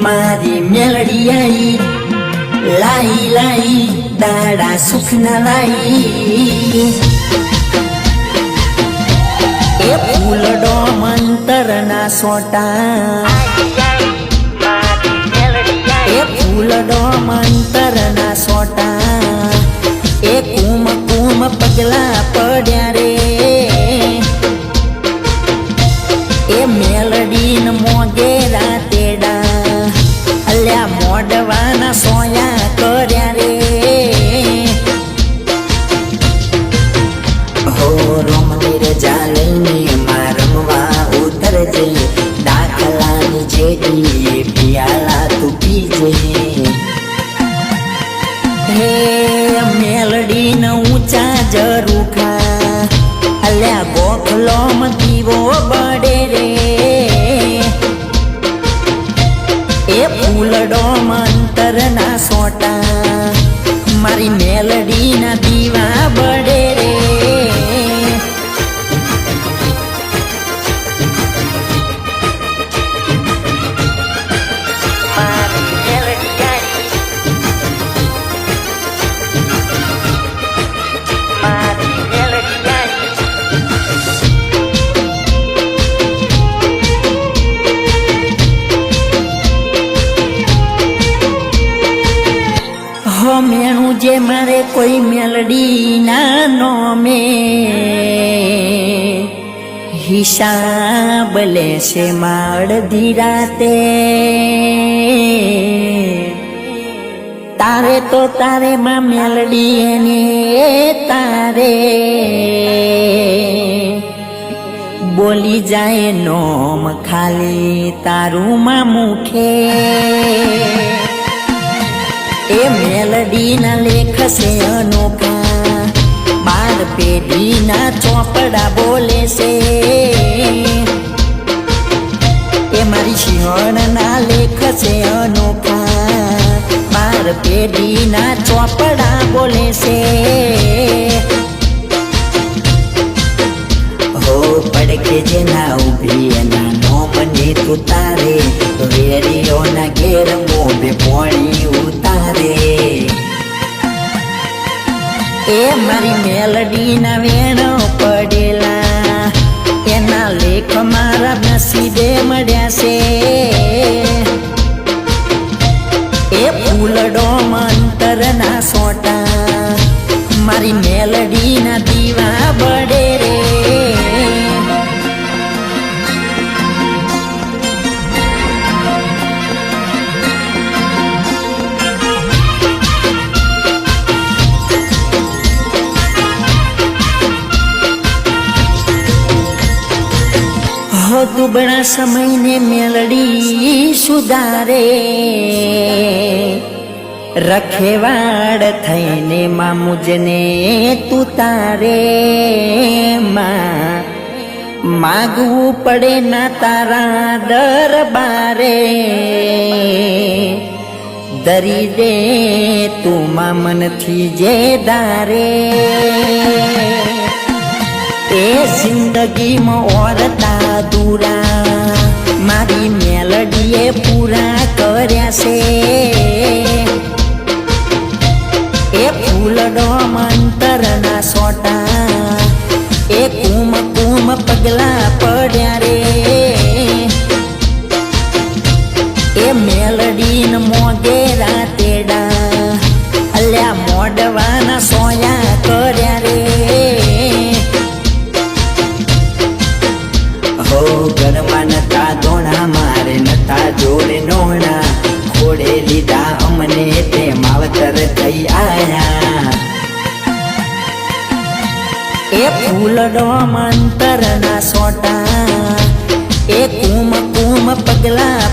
મારી મેલડી આઈ લાઈ લાઈ દાડા સુખના લાઈ એ ફૂલડો મંતરના સોટા એ ફૂલડો મંતરના સોટા એ કુમ કુમ પગલા પડ્યા રે એ મેલડી ન મોગેરા તેડા અલ્યા મોડવાના સોયા કર્યા રે હો રોમની રજા લઈને રમવા ઉતરજે દાખલાની જેડી પિયાલા તું પીજે હે મેલડી ન ઊંચા જરૂખા અલ્યા ગોખલો દીવો બડે રે એ ફૂલડો મંતરના સોટા મારી મેલડી ના દીવા બડે રે મેણું જે મારે કોઈ મેલડી ના નોમે હિસાબ લેશે અડધી રાતે તારે તો તારે માં મેલડી એને તારે બોલી જાય નોમ ખાલી તારું માં મુખે એ મેલડી ના લેખ છે અનોખા બાર પેઢી ના ચોપડા બોલે છે એ મારી શિહોણ ના લેખ છે અનોખા બાર પેઢી ના ચોપડા બોલે છે હો પડકે જેના ઉભી એના નોમને તું તારે વેરીઓ ના ઘેર મોભે પોણી ઉતારે એ મારી મેલડી ના વેણો પડેલા એના લેખ મારા નસીબે મળ્યા છે એ ફૂલડો મંતરના સોટા મારી મેલડી ના દીવા બડે રે દુબળા સમયને મેલડી સુધારે રખેવાડ થઈને મામુજને તું તારે માગવું પડે ના તારા દરબારે દરી દે તું મામનથી જે દારે એ જિંદગીમાં ઓરતા દૂરા મારી મેલડીએ પૂરા કર્યા છે એ ફૂલડો મંતરના સોટા એ કુમ કુમ પગલા પડ્યા રે એ મેલડી ન મોગેરા તેડા અલ્યા મોડવાના સોયા કર્યા રે ઘરમાં નતા ધોણા મારે નતા જોડે નોણા ખોડે લીધા અમને તે માવતર થઈ આયા એ ફૂલડો મંતરના સોટા એ કુમ કુમ પગલા